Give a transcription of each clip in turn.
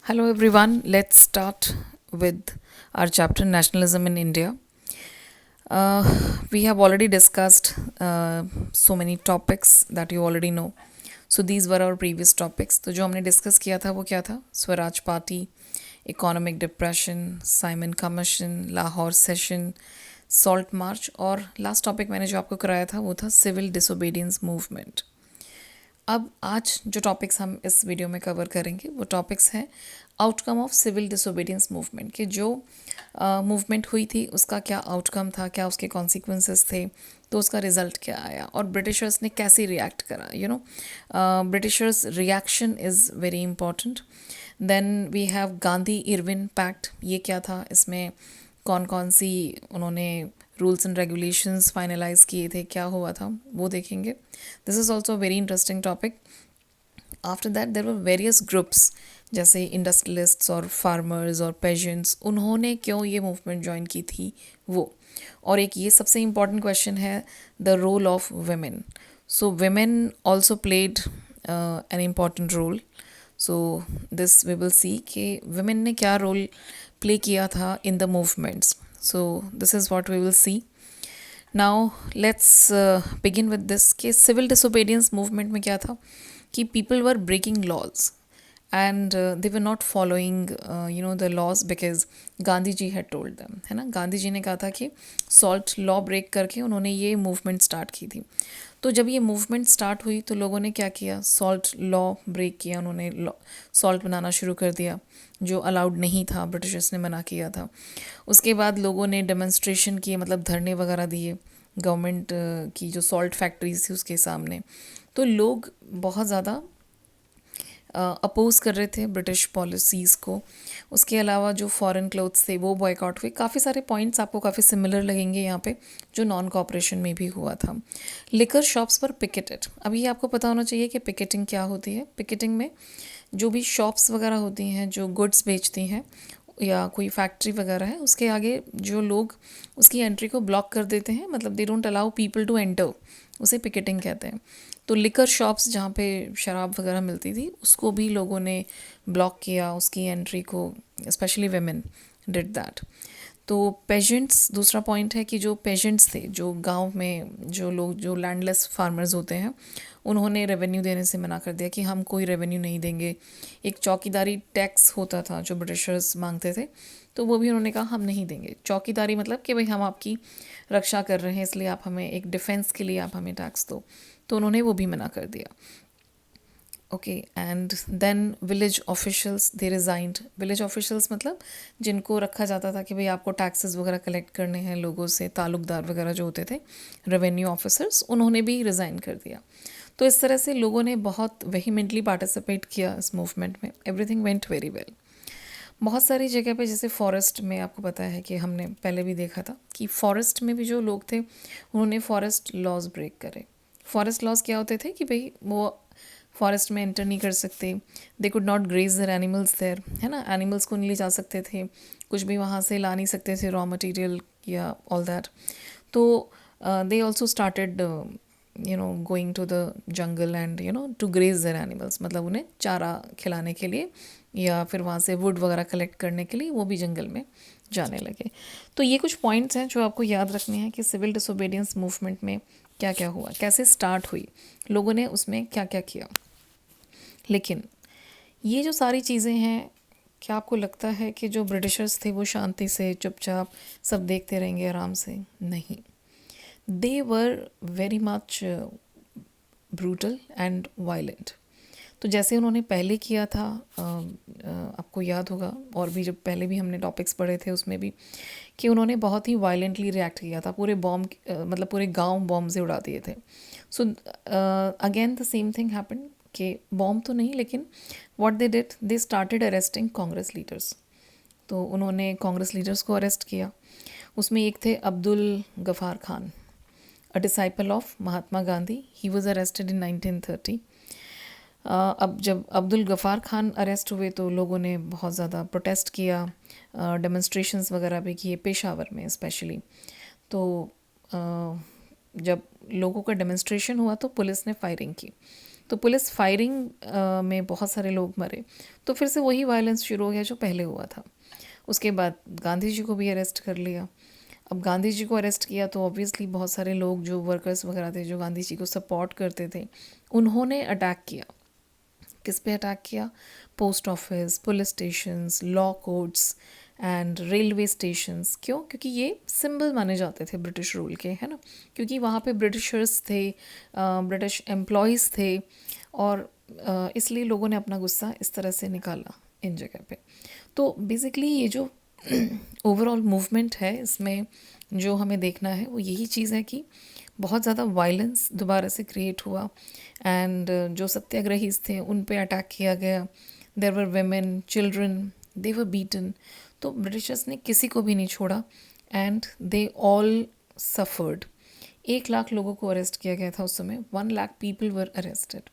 Hello everyone, let's start with our chapter Nationalism in India. We have already discussed so many topics that you already know. So these were our previous topics. तो जो हमने discuss किया था वो क्या था? Swaraj party, economic depression, Simon commission, Lahore session, salt march और last topic मैंने जो आपको कराया था वो था सिविल डिसोबीडियंस मूवमेंट. अब आज जो टॉपिक्स हम इस वीडियो में कवर करेंगे वो टॉपिक्स हैं outcome of civil disobedience movement कि जो मूवमेंट हुई थी उसका क्या आउटकम था, क्या उसके कॉन्सिक्वेंसेस थे, तो उसका रिजल्ट क्या आया और ब्रिटिशर्स ने कैसे रिएक्ट करा. Britishers reaction is very important. Then we have Gandhi Irwin pact. ये क्या था, इसमें कौन कौन सी उन्होंने रूल्स एंड रेगुलेशंस फाइनलाइज किए थे, क्या हुआ था वो देखेंगे. This is also very interesting topic. After that there were various groups जैसे इंडस्ट्रियलिस्ट्स और फार्मर्स और पेजेंट्स, उन्होंने क्यों ये मूवमेंट ज्वाइन की थी वो. और एक ये सबसे इम्पॉर्टेंट क्वेश्चन है the role of women. So women also played an important role. So this we will see कि वेमेन ने क्या रोल प्ले किया था in the movements. So this is what we will see. Now let's begin with this कि civil disobedience movement में क्या था कि people were breaking laws and they were not following the laws because Gandhi ji had told them, है ना. गांधी जी ने कहा था कि सॉल्ट लॉ ब्रेक करके उन्होंने ये मूवमेंट स्टार्ट की थी. तो जब ये मूवमेंट स्टार्ट हुई तो लोगों ने क्या किया, सॉल्ट लॉ ब्रेक किया, उन्होंने सॉल्ट बनाना शुरू कर दिया जो अलाउड नहीं था, ब्रिटिशर्स ने मना किया था. उसके बाद लोगों ने डेमोन्स्ट्रेशन किए, मतलब धरने वगैरह दिए गवर्नमेंट की जो सॉल्ट फैक्ट्रीज थी उसके सामने. तो लोग बहुत ज़्यादा अपोज कर रहे थे ब्रिटिश पॉलिसीज़ को. उसके अलावा जो फॉरेन क्लोथ्स थे वो बॉयकॉट हुए. काफ़ी सारे पॉइंट्स आपको काफ़ी सिमिलर लगेंगे यहाँ पे जो नॉन कॉपरेशन में भी हुआ था. लिकर शॉप्स पर पिकेटेड. अभी ये आपको पता होना चाहिए कि पिकेटिंग क्या होती है. पिकेटिंग में जो भी शॉप्स वगैरह होती हैं जो गुड्स बेचती हैं या कोई फैक्ट्री वगैरह है उसके आगे जो लोग उसकी एंट्री को ब्लॉक कर देते हैं, मतलब they don't allow people to enter, उसे पिकेटिंग कहते हैं. तो लिकर शॉप्स जहाँ पे शराब वगैरह मिलती थी उसको भी लोगों ने ब्लॉक किया, उसकी एंट्री को. Specially women did that. तो पेजेंट्स, दूसरा पॉइंट है कि जो पेजेंट्स थे, जो गांव में जो लोग जो लैंडलेस फार्मर्स होते हैं, उन्होंने रेवेन्यू देने से मना कर दिया कि हम कोई रेवेन्यू नहीं देंगे. एक चौकीदारी टैक्स होता था जो ब्रिटिशर्स मांगते थे, तो वो भी उन्होंने कहा हम नहीं देंगे. चौकीदारी मतलब कि भाई हम आपकी रक्षा कर रहे हैं इसलिए आप हमें एक डिफेंस के लिए आप हमें टैक्स दो. तो उन्होंने वो भी मना कर दिया. Okay. And then village officials they resigned. Village officials मतलब जिनको रखा जाता था कि भाई आपको टैक्सेस वगैरह कलेक्ट करने हैं लोगों से, ताल्लुकदार वगैरह जो होते थे, रेवेन्यू ऑफिसर्स, उन्होंने भी रिज़ाइन कर दिया. तो इस तरह से लोगों ने बहुत वेहीमेंटली पार्टिसिपेट किया इस मूवमेंट में. Everything went very well. बहुत सारी जगह पे जैसे फॉरेस्ट में आपको पता है कि हमने पहले भी देखा था कि फॉरेस्ट में भी जो लोग थे उन्होंने फॉरेस्ट लॉज ब्रेक करे. फॉरेस्ट लॉज क्या होते थे कि भाई वो फॉरेस्ट में एंटर नहीं कर सकते. They could not graze their animals there, है ना. एनिमल्स को नहीं ले जा सकते थे, कुछ भी वहाँ से ला नहीं सकते थे, रॉ मटेरियल या ऑल दैट. तो they also started going to the jungle and to graze their animals, मतलब उन्हें चारा खिलाने के लिए या फिर वहाँ से वुड वगैरह कलेक्ट करने के लिए वो भी जंगल में जाने लगे. तो ये कुछ पॉइंट्स हैं जो आपको याद रखने हैं कि सिविल डिसोबीडियंस मूवमेंट में क्या क्या हुआ, कैसे स्टार्ट हुई, लोगों ने उसमें क्या क्या किया. लेकिन ये जो सारी चीज़ें हैं, क्या आपको लगता है कि जो ब्रिटिशर्स थे वो शांति से चुपचाप सब देखते रहेंगे आराम से? नहीं. They were very much brutal and violent. तो जैसे उन्होंने पहले किया था, आपको याद होगा, और भी जब पहले भी हमने टॉपिक्स पढ़े थे उसमें भी, कि उन्होंने बहुत ही वायलेंटली रिएक्ट किया था. पूरे बॉम्ब मतलब पूरे गांव बॉम्ब से उड़ा दिए थे. So again the same thing happened कि बॉम्ब तो नहीं, लेकिन what they did, they started arresting Congress leaders. तो उन्होंने कांग्रेस लीडर्स को अरेस्ट किया. उसमें एक थे Abdul Ghaffar Khan, a disciple of Mahatma Gandhi. He was arrested in 1930. अब जब अब्दुल गफ़ार खान अरेस्ट हुए तो लोगों ने बहुत ज़्यादा प्रोटेस्ट किया, डेमोन्स्ट्रेशंस वगैरह भी किए, पेशावर में स्पेशली. तो जब लोगों का डेमोन्स्ट्रेशन हुआ तो पुलिस ने फायरिंग की. तो पुलिस फायरिंग में बहुत सारे लोग मरे, तो फिर से वही वायलेंस शुरू हो गया जो पहले हुआ था। उसके बाद गांधी जी को भी अरेस्ट कर लिया। अब गांधी जी को अरेस्ट किया तो ऑब्वियसली बहुत सारे लोग जो वर्कर्स वगैरह थे जो गांधी जी को सपोर्ट करते थे, उन्होंने अटैक किया। किस पे अटैक किया? Post office, police stations, law courts and railway stations. क्यों? क्योंकि ये सिंबल माने जाते थे ब्रिटिश रूल के, है ना, क्योंकि वहाँ पे ब्रिटिशर्स थे, ब्रिटिश एम्प्लॉयज़ थे, और इसलिए लोगों ने अपना गुस्सा इस तरह से निकाला इन जगह पे। तो बेसिकली ये जो ओवरऑल मूवमेंट है, इसमें जो हमें देखना है वो यही चीज़ है कि बहुत ज़्यादा वायलेंस दोबारा से क्रिएट हुआ, एंड जो सत्याग्रहीज थे उन पे अटैक किया गया। There were women, children, they were beaten. तो ब्रिटिशर्स ने किसी को भी नहीं छोड़ा, and they all suffered. 1 lakh लोगों को अरेस्ट किया गया था उस समय, 1 लाख पीपल वर अरेस्टेड।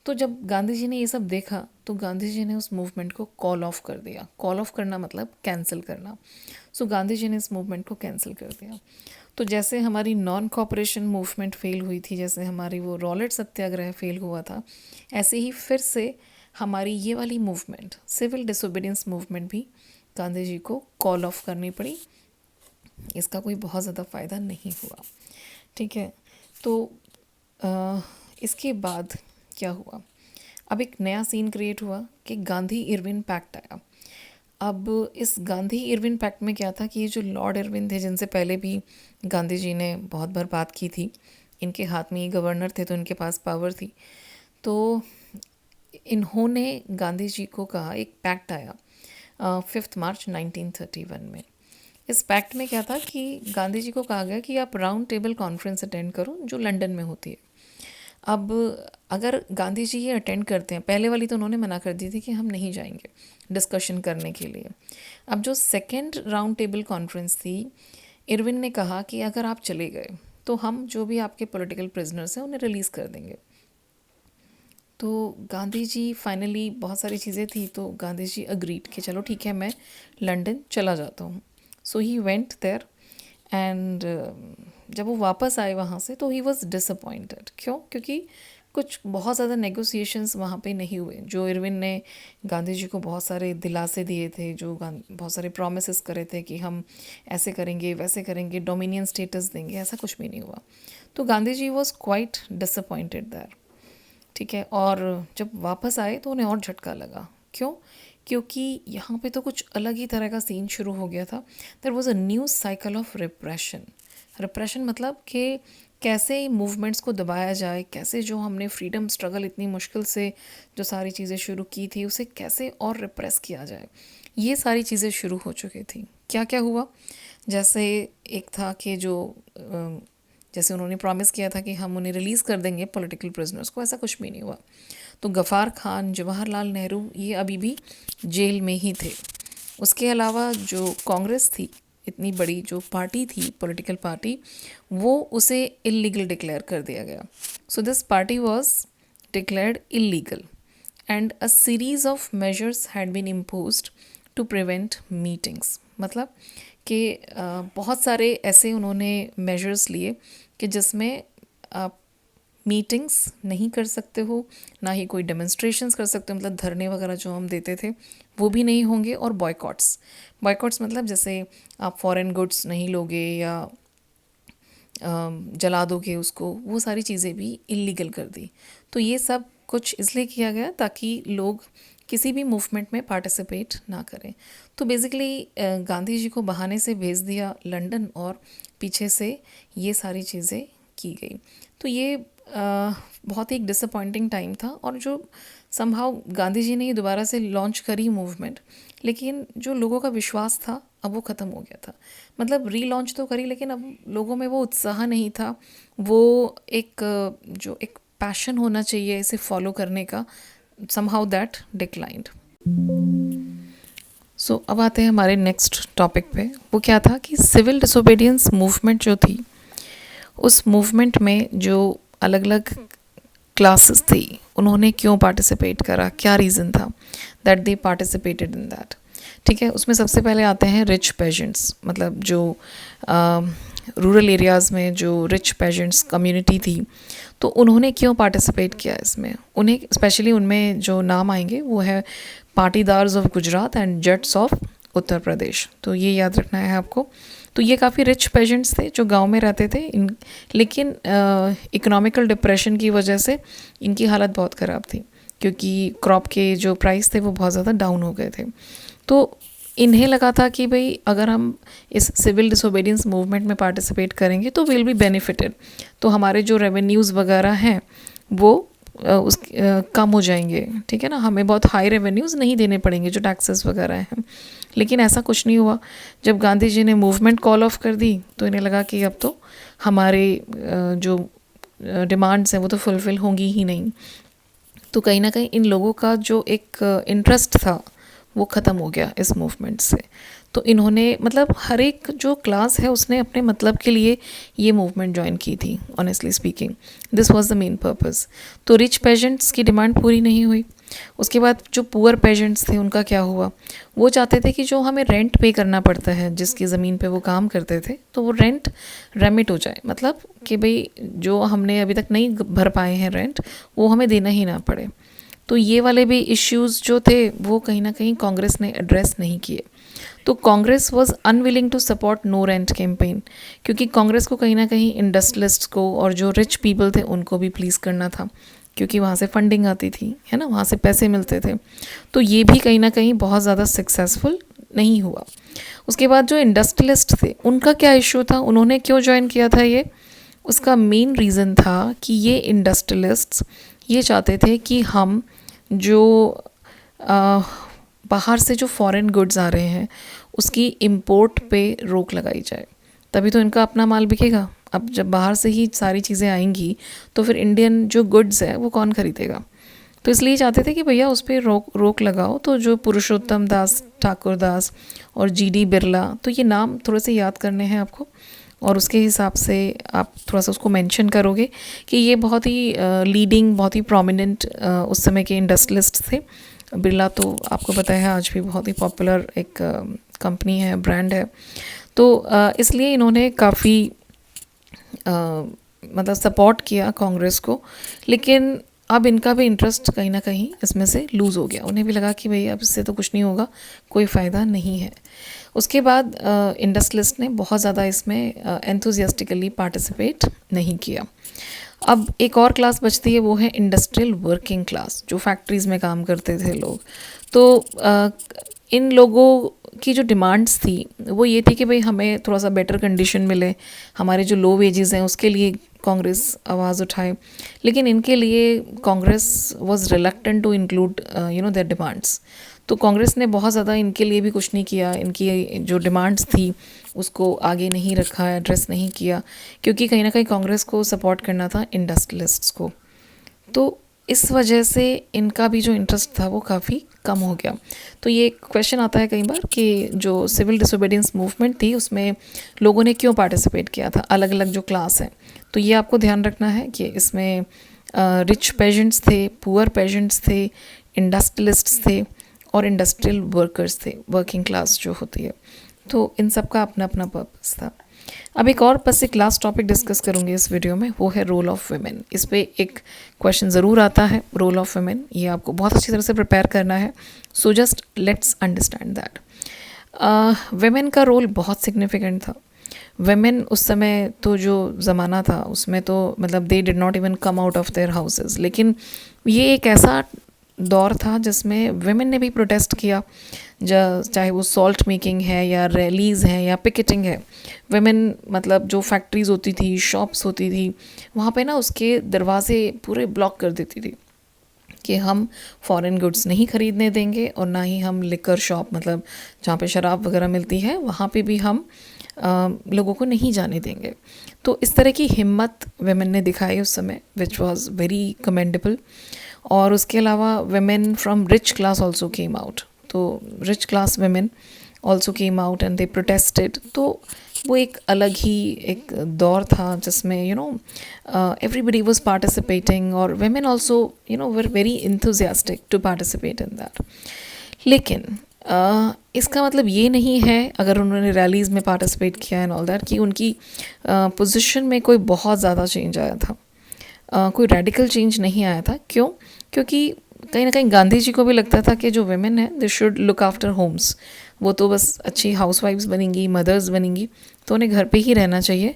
तो जब गांधी जी ने ये सब देखा तो गांधी जी ने उस मूवमेंट को कॉल ऑफ कर दिया। कॉल ऑफ करना मतलब कैंसिल करना। सो गांधी जी ने इस मूवमेंट को कैंसिल कर दिया। तो जैसे हमारी नॉन कॉपरेशन मूवमेंट फेल हुई थी, जैसे हमारी वो रॉलेट सत्याग्रह फेल हुआ था, ऐसे ही फिर से हमारी ये वाली मूवमेंट, सिविल डिसोबीडियंस मूवमेंट, भी गांधी जी को कॉल ऑफ करनी पड़ी। इसका कोई बहुत ज़्यादा फ़ायदा नहीं हुआ। ठीक है, तो इसके बाद क्या हुआ? अब एक नया सीन क्रिएट हुआ कि गांधी इरविन पैक्ट आया। अब इस गांधी इरविन पैक्ट में क्या था कि ये जो लॉर्ड इरविन थे, जिनसे पहले भी गांधी जी ने बहुत बार बात की थी, इनके हाथ में ये गवर्नर थे तो इनके पास पावर थी, तो इन्होंने गांधी जी को कहा, एक पैक्ट आया 5 मार्च 1931 में। इस पैक्ट में क्या था कि गांधी जी को कहा गया कि आप राउंड टेबल कॉन्फ्रेंस अटेंड करो जो लंदन में होती है। अब अगर गांधी जी ये अटेंड करते हैं, पहले वाली तो उन्होंने मना कर दी थी कि हम नहीं जाएंगे डिस्कशन करने के लिए। अब जो सेकेंड राउंड टेबल कॉन्फ्रेंस थी, इरविन ने कहा कि अगर आप चले गए तो हम जो भी आपके पॉलिटिकल प्रिजनर्स हैं उन्हें रिलीज़ कर देंगे। तो गांधी जी फाइनली, बहुत सारी चीज़ें थी, तो गांधी जी अग्रीड कि चलो ठीक है, मैं लंदन चला जाता हूँ। सो ही वेंट देयर, एंड जब वो वापस आए वहाँ से तो ही वॉज डिसअपॉइंटेड। क्यों? क्योंकि कुछ बहुत ज़्यादा नेगोशिएशंस वहाँ पे नहीं हुए। जो इरविन ने गांधी जी को बहुत सारे दिलासे दिए थे, जो बहुत सारे प्रॉमिसेस करे थे कि हम ऐसे करेंगे, वैसे करेंगे, डोमिनियन स्टेटस देंगे, ऐसा कुछ भी नहीं हुआ। तो Gandhi ji was quite disappointed there. ठीक है, और जब वापस आए तो उन्हें और झटका लगा। क्यों? क्योंकि यहाँ पे तो कुछ अलग ही तरह का सीन शुरू हो गया था। There was a new cycle of repression. Repression मतलब कि कैसे मूवमेंट्स को दबाया जाए, कैसे जो हमने फ्रीडम स्ट्रगल इतनी मुश्किल से जो सारी चीज़ें शुरू की थी उसे कैसे और रिप्रेस किया जाए, ये सारी चीज़ें शुरू हो चुकी थी। क्या क्या हुआ? जैसे एक था कि जो जैसे उन्होंने प्रॉमिस किया था कि हम उन्हें रिलीज़ कर देंगे पॉलिटिकल प्रिजनर्स को, ऐसा कुछ भी नहीं हुआ। तो गफ़ार खान, जवाहरलाल नेहरू, ये अभी भी जेल में ही थे। उसके अलावा जो कांग्रेस थी, इतनी बड़ी जो पार्टी थी, पॉलिटिकल पार्टी, वो उसे इलीगल डिक्लेयर कर दिया गया। So this party was declared illegal, and a series of measures had been imposed to prevent meetings. मतलब कि बहुत सारे ऐसे उन्होंने मेजर्स लिए कि जिसमें आप मीटिंग्स नहीं कर सकते हो, ना ही कोई डेमोन्स्ट्रेशंस कर सकते हो, मतलब धरने वगैरह जो हम देते थे वो भी नहीं होंगे, और बॉयकॉट्स। बॉयकॉट्स मतलब जैसे आप फॉरेन गुड्स नहीं लोगे या जला दोगे उसको, वो सारी चीज़ें भी इलीगल कर दी। तो ये सब कुछ इसलिए किया गया ताकि लोग किसी भी मूवमेंट में पार्टिसिपेट ना करें। तो बेसिकली गांधी जी को बहाने से भेज दिया लंदन, और पीछे से ये सारी चीज़ें की गई। तो ये बहुत ही एक डिसअपॉइंटिंग टाइम था, और जो समहाउ गांधी जी ने ये दोबारा से लॉन्च करी मूवमेंट, लेकिन जो लोगों का विश्वास था अब वो ख़त्म हो गया था। मतलब रीलॉन्च तो करी, लेकिन अब लोगों में वो उत्साह नहीं था, वो एक जो एक पैशन होना चाहिए इसे फॉलो करने का, somehow that declined. सो अब आते हैं हमारे नेक्स्ट टॉपिक पे। वो क्या था कि सिविल डिसोबीडियंस मूवमेंट जो थी, उस मूवमेंट में जो अलग अलग क्लासेस थी उन्होंने क्यों पार्टिसिपेट करा, क्या रीज़न था that they participated in that. ठीक है, उसमें सबसे पहले आते हैं रिच पेजेंट्स, मतलब जो रूरल एरियाज़ में जो रिच पेजेंट्स कम्युनिटी थी, तो उन्होंने क्यों पार्टिसिपेट किया इसमें? उन्हें स्पेशली उनमें जो नाम आएंगे वो है पाटीदार्स of Gujarat and जट्स of Uttar Pradesh, तो ये याद रखना है आपको। तो ये काफ़ी रिच पेजेंट्स थे जो गांव में रहते थे, लेकिन इकोनॉमिकल डिप्रेशन की वजह से इनकी हालत बहुत ख़राब थी, क्योंकि क्रॉप के जो प्राइस थे वो बहुत ज़्यादा डाउन हो गए थे। तो इन्हें लगा था कि भाई अगर हम इस सिविल डिसोबीडियंस मूवमेंट में पार्टिसिपेट करेंगे तो विल बी बेनिफिटेड, तो हमारे जो रेवेन्यूज़ वगैरह हैं वो कम हो जाएंगे, ठीक है ना, हमें बहुत हाई रेवेन्यूज़ नहीं देने पड़ेंगे जो टैक्सेस वगैरह हैं। लेकिन ऐसा कुछ नहीं हुआ। जब गांधी जी ने मूवमेंट कॉल ऑफ कर दी तो इन्हें लगा कि अब तो हमारे जो डिमांड्स हैं वो तो फुलफ़िल होंगी ही नहीं। तो कहीं ना कहीं इन लोगों का जो एक इंटरेस्ट था वो ख़त्म हो गया इस मूवमेंट से। तो इन्होंने मतलब हर एक जो क्लास है उसने अपने मतलब के लिए ये मूवमेंट ज्वाइन की थी। Honestly speaking this was the main purpose. तो रिच पेजेंट्स की डिमांड पूरी नहीं हुई। उसके बाद जो पुअर पेजेंट्स थे उनका क्या हुआ, वो चाहते थे कि जो हमें रेंट पे करना पड़ता है जिसकी ज़मीन पे वो काम करते थे, तो वो रेंट रेमिट हो जाए, मतलब कि भाई जो हमने अभी तक नहीं भर पाए हैं रेंट वो हमें देना ही ना पड़े। तो ये वाले भी इश्यूज़ जो थे वो कहीं ना कहीं कांग्रेस ने एड्रेस नहीं किए। तो Congress was unwilling to support no rent campaign, क्योंकि कांग्रेस को कहीं ना कहीं इंडस्ट्रियलिस्ट्स को और जो रिच पीपल थे उनको भी प्लीज़ करना था, क्योंकि वहाँ से फंडिंग आती थी, है ना, वहाँ से पैसे मिलते थे। तो ये भी कहीं ना कहीं बहुत ज़्यादा सक्सेसफुल नहीं हुआ। उसके बाद जो इंडस्ट्रियलिस्ट थे उनका क्या इशू था, उन्होंने क्यों ज्वाइन किया था ये, उसका मेन रीज़न था कि ये इंडस्ट्रियलिस्ट्स ये चाहते थे कि हम जो बाहर से जो फॉरेन गुड्स आ रहे हैं उसकी इंपोर्ट पे रोक लगाई जाए, तभी तो इनका अपना माल बिकेगा। अब जब बाहर से ही सारी चीज़ें आएंगी तो फिर इंडियन जो गुड्स है वो कौन खरीदेगा। तो इसलिए चाहते थे कि भैया उस पर रोक लगाओ। तो जो पुरुषोत्तम दास ठाकुर दास और जीडी बिरला, तो ये नाम थोड़े से याद करने हैं आपको, और उसके हिसाब से आप थोड़ा सा उसको मेंशन करोगे कि ये बहुत ही लीडिंग, बहुत ही प्रोमिनेंट उस समय के इंडस्ट्रियलिस्ट थे। बिरला तो आपको पता है आज भी बहुत ही पॉपुलर एक कंपनी है, ब्रांड है। तो इसलिए इन्होंने काफ़ी मतलब सपोर्ट किया कांग्रेस को। लेकिन अब इनका भी इंटरेस्ट कहीं ना कहीं इसमें से लूज़ हो गया। उन्हें भी लगा कि भाई अब इससे तो कुछ नहीं होगा, कोई फ़ायदा नहीं है। उसके बाद इंडस्ट्रियलिस्ट ने बहुत ज़्यादा इसमें एंथुजियास्टिकली पार्टिसिपेट नहीं किया। अब एक और क्लास बचती है, वो है इंडस्ट्रियल वर्किंग क्लास, जो फैक्ट्रीज़ में काम करते थे लोग। तो इन लोगों की जो डिमांड्स थी वो ये थी कि भाई हमें थोड़ा सा बेटर कंडीशन मिले, हमारे जो लो वेजेस हैं उसके लिए कांग्रेस आवाज़ उठाए। लेकिन इनके लिए Congress was reluctant to include their demands. तो कांग्रेस ने बहुत ज़्यादा इनके लिए भी कुछ नहीं किया, इनकी जो डिमांड्स थी उसको आगे नहीं रखा, एड्रेस नहीं किया, क्योंकि कहीं ना कहीं कांग्रेस को सपोर्ट करना था इंडस्ट्रियलिस्ट्स को। तो इस वजह से इनका भी जो इंटरेस्ट था वो काफ़ी कम हो गया। तो ये क्वेश्चन आता है कई बार कि जो सिविल डिसोबीडियंस मूवमेंट थी उसमें लोगों ने क्यों पार्टिसिपेट किया था, अलग अलग जो क्लास है। तो ये आपको ध्यान रखना है कि इसमें रिच पेजेंट्स थे, पुअर पेजेंट्स थे, इंडस्ट्रियलिस्ट्स थे और इंडस्ट्रियल वर्कर्स थे, वर्किंग क्लास जो होती है। तो इन सब का अपना अपना पर्पस था। अब एक और बस एक लास्ट टॉपिक डिस्कस करूँगी इस वीडियो में, वो है रोल ऑफ वुमेन। इस पे एक क्वेश्चन ज़रूर आता है, रोल ऑफ वुमेन, ये आपको बहुत अच्छी तरह से प्रिपेयर करना है। So just let's understand that. Women का रोल बहुत सिग्निफिकेंट था। वुमेन उस समय तो जो ज़माना था उसमें तो मतलब they did not even come out of their houses. लेकिन ये एक ऐसा दौर था जिसमें वुमेन ने भी प्रोटेस्ट किया, चाहे वो सॉल्ट मेकिंग है या रैलीज़ हैं या पिकेटिंग है। वुमेन मतलब जो फैक्ट्रीज़ होती थी, शॉप्स होती थी, वहाँ पे ना उसके दरवाजे पूरे ब्लॉक कर देती थी कि हम फॉरेन गुड्स नहीं खरीदने देंगे और ना ही हम लिकर शॉप, मतलब जहाँ पे शराब वगैरह मिलती है वहाँ पे भी हम लोगों को नहीं जाने देंगे। तो इस तरह की हिम्मत वुमेन ने दिखाई उस समय, विच वॉज वेरी कमेंडेबल। और उसके अलावा women from rich class also came out. तो rich class women also came out and they protested. तो वो एक अलग ही एक दौर था जिसमें एवरीबडी वाज पार्टिसिपेटिंग और women also were very enthusiastic to participate in that. लेकिन इसका मतलब ये नहीं है अगर उन्होंने रैलीज़ में पार्टिसिपेट किया एंड ऑल दैट कि उनकी पोजीशन में कोई बहुत ज़्यादा चेंज आया था। कोई रेडिकल चेंज नहीं आया था। क्यों? क्योंकि कहीं ना कहीं गांधी जी को भी लगता था कि जो वेमेन है they should look after homes. वो तो बस अच्छी हाउसवाइफ्स बनेंगी, मदर्स बनेंगी, तो उन्हें घर पे ही रहना चाहिए।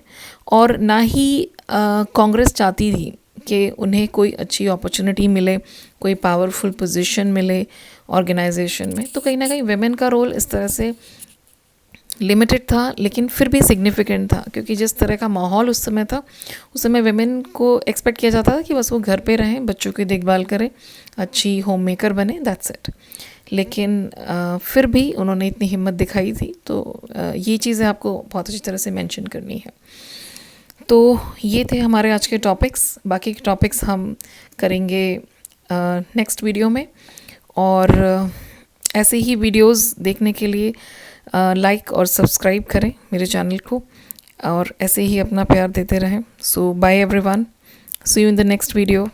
और ना ही कांग्रेस चाहती थी कि उन्हें कोई अच्छी अपॉर्चुनिटी मिले, कोई पावरफुल पोजीशन मिले ऑर्गेनाइजेशन में। तो कहीं ना कहीं वेमेन का रोल इस तरह से लिमिटेड था, लेकिन फिर भी सिग्निफिकेंट था, क्योंकि जिस तरह का माहौल उस समय था, उस समय वेमेन को एक्सपेक्ट किया जाता था कि बस वो घर पे रहें, बच्चों की देखभाल करें, अच्छी होम मेकर बने, दैट्स इट। लेकिन फिर भी उन्होंने इतनी हिम्मत दिखाई थी। तो ये चीज़ें आपको बहुत अच्छी तरह से मेंशन करनी है। तो ये थे हमारे आज के टॉपिक्स। बाकी के टॉपिक्स हम करेंगे नेक्स्ट वीडियो में। और ऐसे ही वीडियोस देखने के लिए लाइक और सब्सक्राइब करें मेरे चैनल को, और ऐसे ही अपना प्यार देते रहें। So bye everyone, see you in the next video.